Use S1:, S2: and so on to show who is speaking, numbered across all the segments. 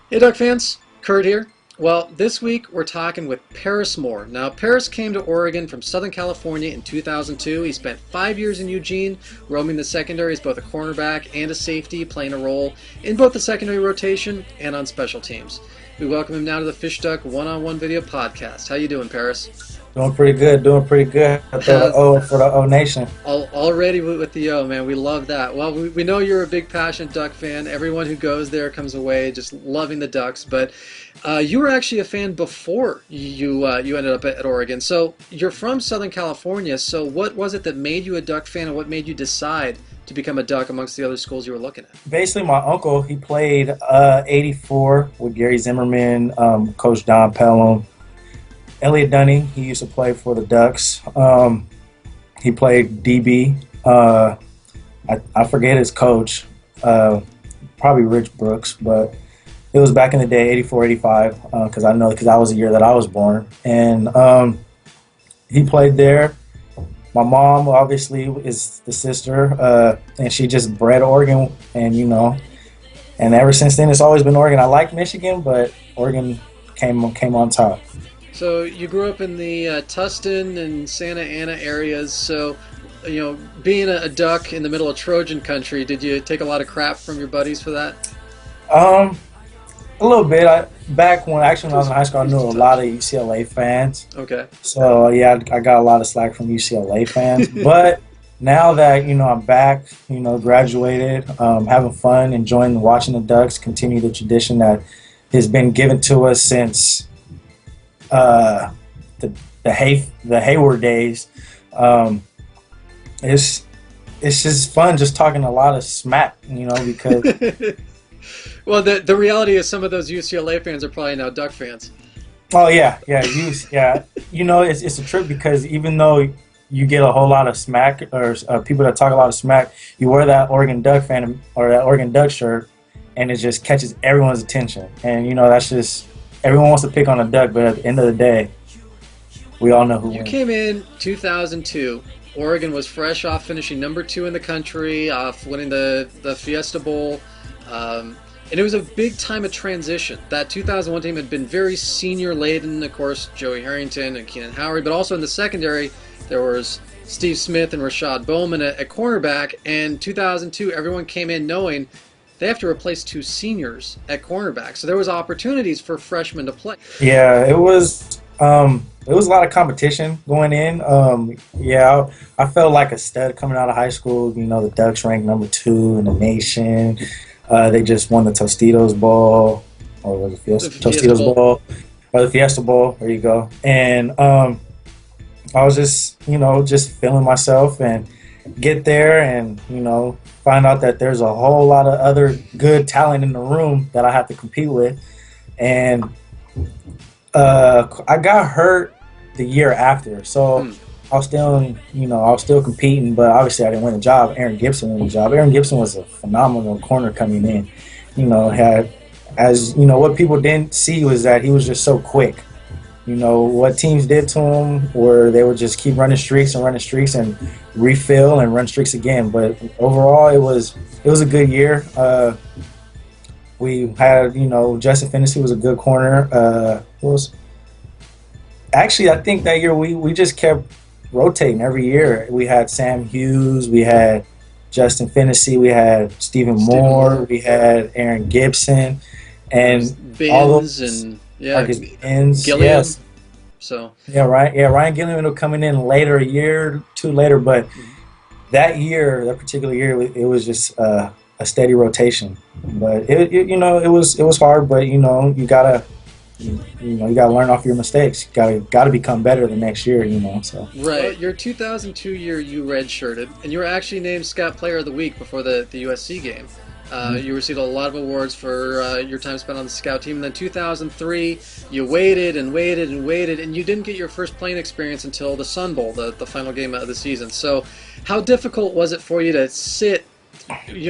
S1: Hey Duck fans, Kurt here. Well, this week we're talking with Parris Moore. Now, Parris came to Oregon from Southern California in 2002. He spent 5 years in Eugene, roaming the secondary as both a cornerback and a safety, playing a role in both the secondary rotation and on special teams. We welcome him now to the FishDuck One-On-One video podcast. How you doing, Parris?
S2: Doing pretty good, doing pretty good. I throw the
S1: How's,
S2: O for the O Nation.
S1: Already with the O, man. We love that. Well, we know you're a big, passionate Duck fan. Everyone who goes there comes away just loving the Ducks. But you were actually a fan before you ended up at Oregon. So you're from Southern California. So what was it that made you a Duck fan, and what made you decide to become a Duck amongst the other schools you were looking at?
S2: Basically, my uncle, he played 84 with Gary Zimmerman, Coach Don Pelham. Elliot Dunning, he used to play for the Ducks. He played DB. I forget his coach, probably Rich Brooks, but it was back in the day, 84, 85, because I know because that was the year that I was born. And he played there. My mom, obviously, is the sister, and she just bred Oregon, and ever since then, it's always been Oregon. I like Michigan, but Oregon came on top.
S1: So you grew up in the Tustin and Santa Ana areas. So, being a Duck in the middle of Trojan country, did you take a lot of crap from your buddies for that?
S2: Um, a little bit. Back when actually when I was in high school, I knew a lot of UCLA fans.
S1: Okay.
S2: So yeah, I got a lot of slack from UCLA fans. But now that I'm back, graduated, having fun, enjoying watching the Ducks continue the tradition that has been given to us since uh, the Hayward days. Um, it's it's just fun just talking a lot of smack, because
S1: Well, the reality is some of those UCLA fans are probably now Duck fans.
S2: oh yeah, yeah, it's a trip because even though you get a whole lot of smack or people that talk a lot of smack, you wear that Oregon Duck fan or that Oregon Duck shirt, and it just catches everyone's attention. And that's just everyone wants to pick on a Duck, but at the end of the day, we all know who
S1: You
S2: wins.
S1: came in 2002. Oregon was fresh off finishing number two in the country, off winning the Fiesta Bowl. And it was a big time of transition. That 2001 team had been very senior laden, of course, Joey Harrington and Keenan Howard, but also in the secondary, there was Steve Smith and Rashad Bowman at cornerback. And 2002, everyone came in knowing they have to replace two seniors at cornerback. So there was opportunities for freshmen to play.
S2: Yeah, it was a lot of competition going in. Yeah, I felt like a stud coming out of high school. The Ducks ranked number two in the nation. They just won the Tostitos Bowl, or was it
S1: The
S2: Fiesta?
S1: Fiesta
S2: Tostitos
S1: Bowl.
S2: Bowl, or the Fiesta Bowl. There you go. And I was just feeling myself and get there and find out that there's a whole lot of other good talent in the room that I have to compete with. And I got hurt the year after, so
S1: Hmm.
S2: I was still competing, but obviously I didn't win the job. Aaron Gibson won the job. Aaron Gibson was a phenomenal corner coming in. Had as what people didn't see was that he was just so quick. What teams did to him, where they would just keep running streaks and refill and run streaks again. But overall, it was a good year. We had Justin Finney was a good corner. Who was Actually, I think that year we just kept rotating every year. We had Sam Hughes, we had Justin Finney, we had Stephen
S1: Stephen
S2: Moore,
S1: Moore,
S2: we had Aaron Gibson, and all
S1: Bins
S2: those
S1: and yeah,
S2: Marcus Ends,
S1: Gilliam.
S2: yes,
S1: So
S2: Ryan Gilliam ended up coming in later, a year or two later, but that particular year, it was just a steady rotation. But it was hard, but you gotta learn off your mistakes. You gotta become better the next year. So
S1: right, your 2002 year you redshirted, and you were actually named Scout Player of the Week before the USC game. You received a lot of awards for your time spent on the scout team. And then 2003, you waited and waited and waited, and you didn't get your first playing experience until the Sun Bowl, the final game of the season. So, how difficult was it for you to sit,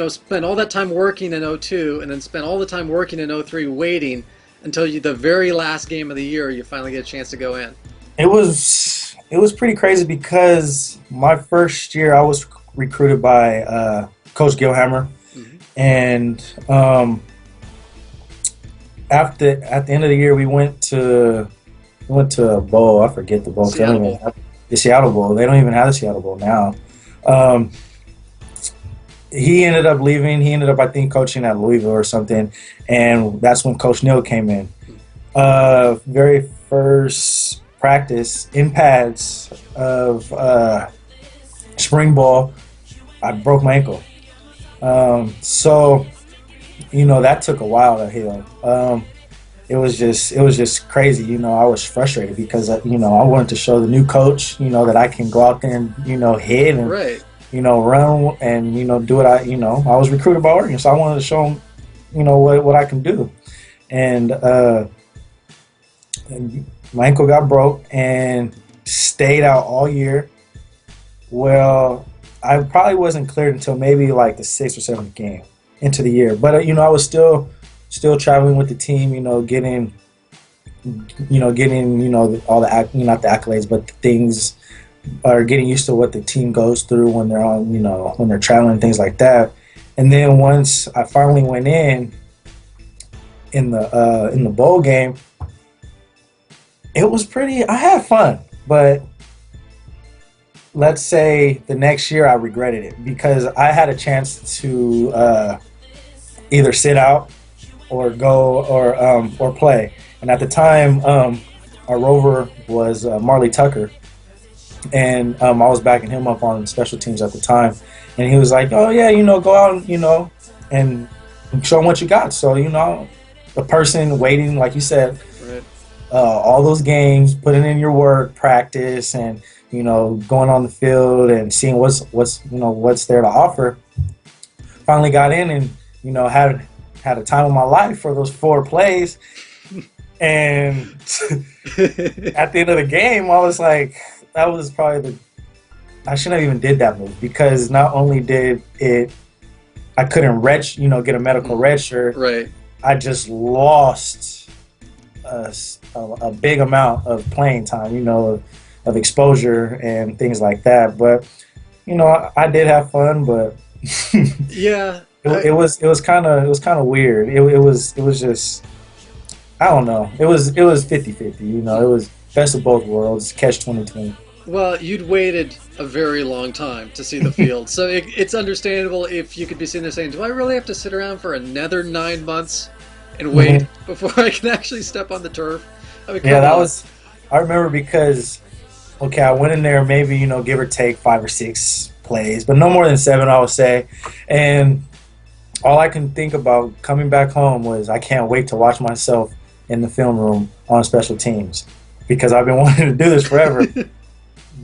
S1: spend all that time working in '02, and then spend all the time working in '03 waiting until the very last game of the year you finally get a chance to go in?
S2: it was pretty crazy because my first year I was recruited by Coach Gilhammer,
S1: Hmm.
S2: and at the end of the year, we went to a bowl. I forget the bowl. 'Cause they don't
S1: Seattle
S2: even
S1: Bowl.
S2: have the Seattle Bowl. They don't even have the Seattle Bowl now. Um, he ended up leaving. He ended up, I think, coaching at Louisville or something, and that's when Coach Neal came in. Very first practice in pads of spring ball, I broke my ankle. So that took a while to heal. It was just crazy. I was frustrated because I wanted to show the new coach that I can go out there and hit and
S1: Right.
S2: run and do what I was recruited by Oregon, so I wanted to show him what I can do. And my ankle got broke and stayed out all year. Well, I probably wasn't cleared until maybe like the sixth or seventh game into the year. But I was still traveling with the team. Getting all the not the accolades, but the things, or getting used to what the team goes through when they're on when they're traveling, things like that. And then once I finally went in the bowl game, it was pretty. I had fun, but let's say the next year I regretted it because I had a chance to either sit out or go or play. And at the time, our rover was Marley Tucker, and I was backing him up on special teams at the time. And he was like, "Oh yeah, go out, and show them what you got." So the person waiting, like you said,
S1: Right.
S2: all those games, putting in your work, practice, and going on the field and seeing what's there to offer. Finally got in and had a time of my life for those 4 plays. And at the end of the game, I was like, that was probably I shouldn't have even did that move, because not only did I couldn't get a medical red shirt.
S1: Right.
S2: I just lost a big amount of playing time, of exposure and things like that. But I did have fun, but
S1: Yeah.
S2: it was kind of weird. It was just, I don't know. It was 50-50. It was best of both worlds. Catch 2020.
S1: Well, you'd waited a very long time to see the field, so it's understandable if you could be sitting there saying, "Do I really have to sit around for another 9 months and wait before I can actually step on the turf?" I mean,
S2: Yeah,
S1: come on.
S2: I remember because, okay, I went in there maybe, give or take 5 or 6 plays, but no more than 7, I would say. And all I can think about coming back home was I can't wait to watch myself in the film room on special teams, because I've been wanting to do this forever.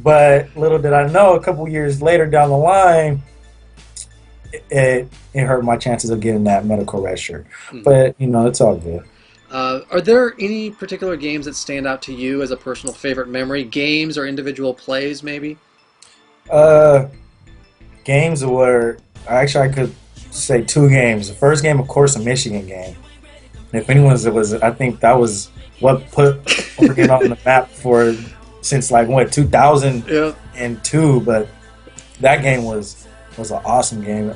S2: But little did I know, a couple years later down the line, it hurt my chances of getting that medical red shirt. But, it's all good.
S1: Are there any particular games that stand out to you as a personal favorite memory? Games or individual plays, maybe?
S2: Games were, actually, I could say 2 games. The first game, of course, a Michigan game. If anyone's, I think that was what put Oregon on the map since 2002.
S1: Yeah.
S2: But that game was an awesome game.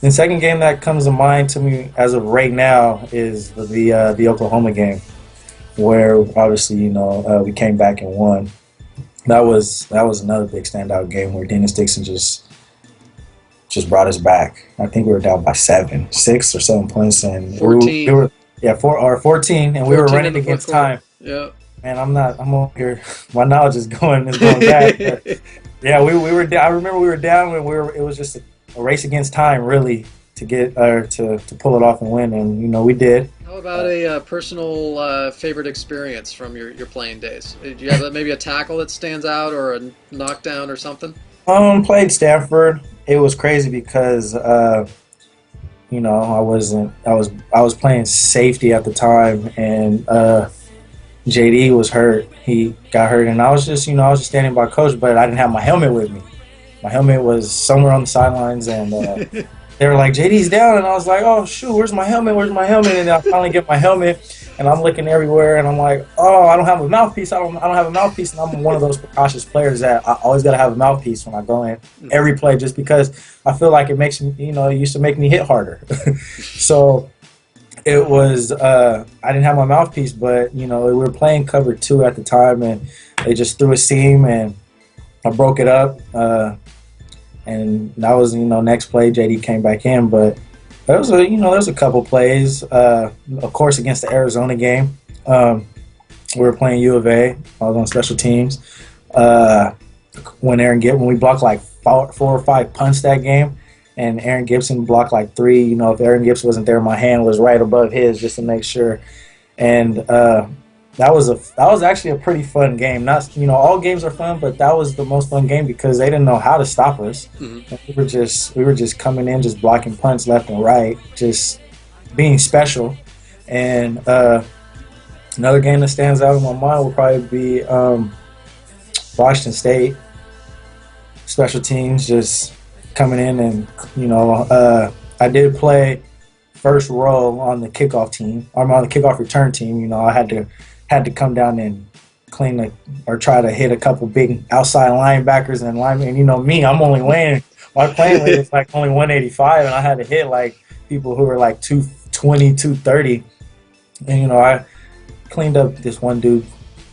S2: The second game that comes to mind to me as of right now is the Oklahoma game, where obviously we came back and won. That was another big standout game where Dennis Dixon just brought us back. I think we were down by 6 or 7 points, and
S1: 14.
S2: we were 14, and we were
S1: 14 in
S2: running
S1: the
S2: against
S1: fourth quarter.
S2: time.
S1: Yeah.
S2: Man, I'm over here. My knowledge is going back. But yeah, we were down. I remember we were down when it was just a race against time, really, to get to pull it off and win, and we did.
S1: How about a personal favorite experience from your playing days? Do you have maybe a tackle that stands out, or a knockdown or something?
S2: Played Stanford. It was crazy because I was playing safety at the time, and JD was hurt. He got hurt, and I was just standing by coach, but I didn't have my helmet with me. My helmet was somewhere on the sidelines, and they were like, "JD's down," and I was like, "Oh shoot, where's my helmet? Where's my helmet?" And I finally get my helmet, and I'm looking everywhere, and I'm like, "Oh, I don't have a mouthpiece. I don't have a mouthpiece." And I'm one of those precautious players that I always got to have a mouthpiece when I go in every play, just because I feel like it makes me, it used to make me hit harder. So it was I didn't have my mouthpiece, but we were playing cover two at the time, and they just threw a seam, and I broke it up, and that was next play JD came back in, but there was a couple plays, of course against the Arizona game. We were playing U of A. I was on special teams. When we blocked like four or five punts that game, and Aaron Gibson blocked like three. If Aaron Gibson wasn't there, my hand was right above his just to make sure. And that was actually a pretty fun game. Not all games are fun, but that was the most fun game because they didn't know how to stop us. Mm-hmm. We were just coming in, just blocking punts left and right, just being special. And another game that stands out in my mind will probably be Washington State. Special teams just coming in, and I did play first row on the kickoff team. I'm on the kickoff return team. I had to come down and or try to hit a couple big outside linebackers and linemen. Me, I'm only weighing my playing weight was like only 185, and I had to hit like people who were like 220, 230, and I cleaned up this one dude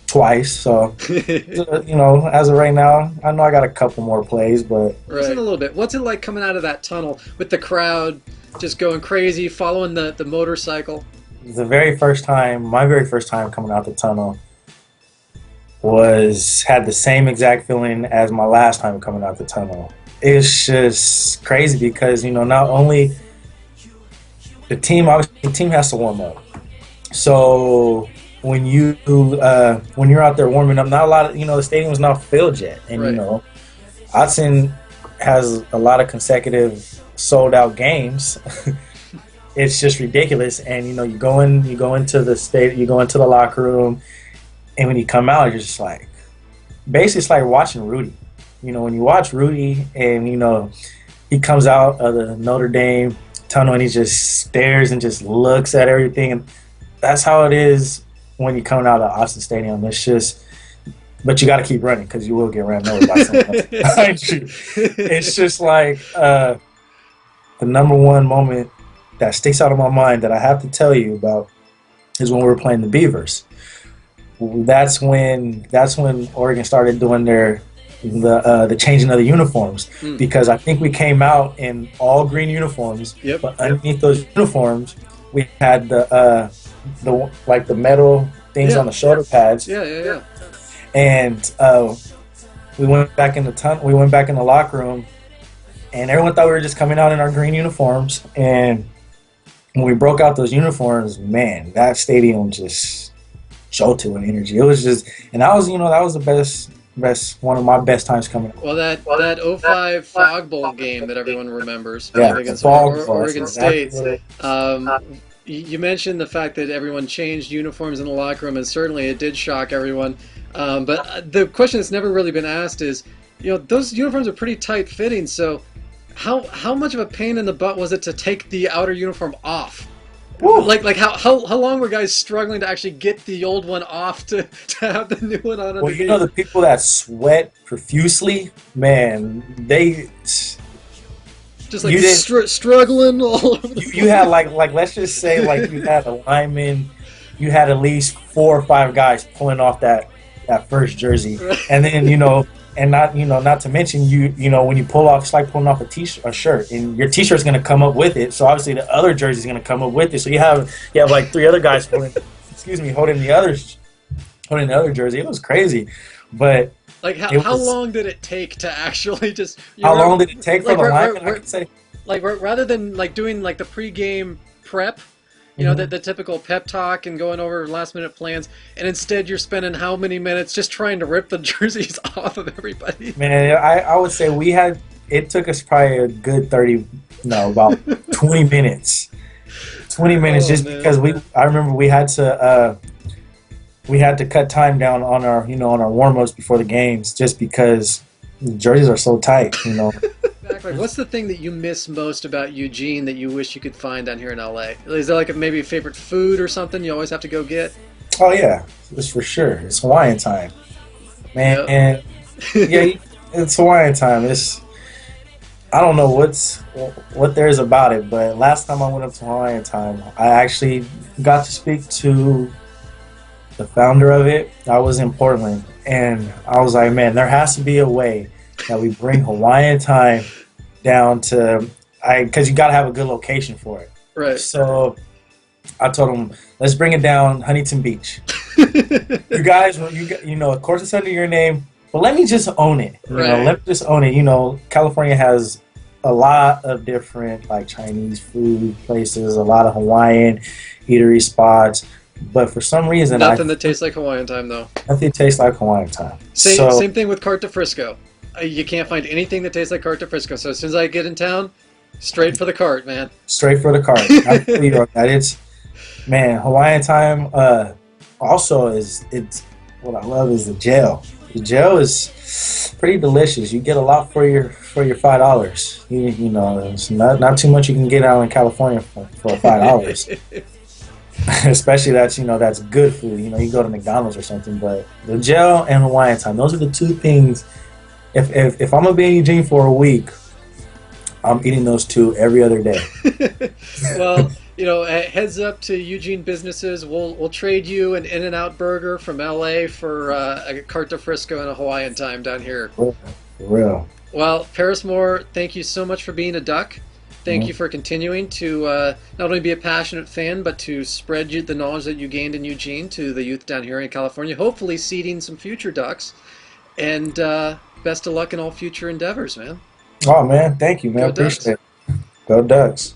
S2: twice. So as of right now, I know I got a couple more plays, but
S1: right. In a little bit. What's it like coming out of that tunnel with the crowd just going crazy, following the motorcycle?
S2: My very first time coming out the tunnel had the same exact feeling as my last time coming out the tunnel. It's just crazy because not only the team has to warm up. So when you're out there warming up, not a lot of the stadium's not filled yet, and right. Autzen has a lot of consecutive sold out games. It's just ridiculous, and you go into the locker room, and when you come out, you're just like, basically it's like watching Rudy. When you watch Rudy, and he comes out of the Notre Dame tunnel and he just stares and just looks at everything, and that's how it is when you're coming out of Autzen Stadium. It's just, but you got to keep running because you will get ran over by someone behind you. It's just like the number one moment that sticks out of my mind that I have to tell you about is when we were playing the Beavers. That's when Oregon started doing the changing of the uniforms, because I think we came out in all green uniforms. Yep. But underneath those uniforms, we had the metal things on the shoulder pads.
S1: Yeah.
S2: And we went back in the locker room, and everyone thought we were just coming out in our green uniforms. And when we broke out those uniforms, man, that stadium just jolted with energy. It was just, and that was the best one of my best times coming out.
S1: Well, that 05 Fog Bowl game that everyone remembers against
S2: Oregon
S1: State. You mentioned the fact that everyone changed uniforms in the locker room, and certainly it did shock everyone. But the question that's never really been asked is, those uniforms are pretty tight fitting. So, how much of a pain in the butt was it to take the outer uniform off? Woo. Like how long were guys struggling to actually get the old one off to have the new one on?
S2: Well, the people that sweat profusely, man, they
S1: just like struggling all over.
S2: You had like let's just say like you had a lineman, you had at least 4 or 5 guys pulling off that first jersey, right. And then and not to mention when you pull off, it's like pulling off a shirt, and your t-shirt's going to come up with it. So obviously the other jersey's going to come up with it. So you have like 3 other guys holding the other jersey. It was crazy, but
S1: like how long did it take to actually just?
S2: How long did it take for the lineman? I could say,
S1: like rather than like doing like the pregame prep. The typical pep talk and going over last-minute plans, and instead you're spending how many minutes just trying to rip the jerseys off of everybody? Man,
S2: I would say it took us probably a good about 20 minutes. 20 minutes because I remember we had to cut time down on our warm-ups before the games just because the jerseys are so tight,
S1: Exactly. What's the thing that you miss most about Eugene that you wish you could find down here in LA? Is there like maybe a favorite food or something you always have to go get?
S2: Oh yeah, it's for sure. It's Hawaiian time, man. Yep. And yeah, it's Hawaiian time. I don't know what there is about it, but last time I went up to Hawaiian Time, I actually got to speak to the founder of it. I was in Portland, and I was like, man, there has to be a way that we bring Hawaiian Time down to because you got to have a good location for it.
S1: Right.
S2: So I told him, let's bring it down Huntington Beach. You guys, of course it's under your name, but let me just own it. Let me just own it. California has a lot of different like Chinese food places, a lot of Hawaiian eatery spots, but for some reason,
S1: nothing that tastes like Hawaiian Time though.
S2: Nothing tastes like Hawaiian Time.
S1: Same thing with Carte de Frisco. You can't find anything that tastes like Carte de Frisco. So as soon as I get in town, straight for the cart, man. Straight for the cart.
S2: I feel you on that. Man, Hawaiian Time also it's what I love is the gel. The gel is pretty delicious. You get a lot for your $5. It's not too much you can get out in California for $5. Especially that's good food. You go to McDonald's or something, but the gel and Hawaiian Time, those are the two things. If I'm gonna be in Eugene for a week, I'm eating those two every other day.
S1: Well, heads up to Eugene businesses. We'll trade you an In-N-Out burger from LA for a Carte de Frisco and a Hawaiian Time down here.
S2: For real.
S1: Well, Parris Moore, thank you so much for being a duck. Thank you for continuing to not only be a passionate fan, but to spread the knowledge that you gained in Eugene to the youth down here in California, hopefully seeding some future ducks. And best of luck in all future endeavors, man.
S2: Oh, man. Thank you, man. Appreciate it. Go Ducks.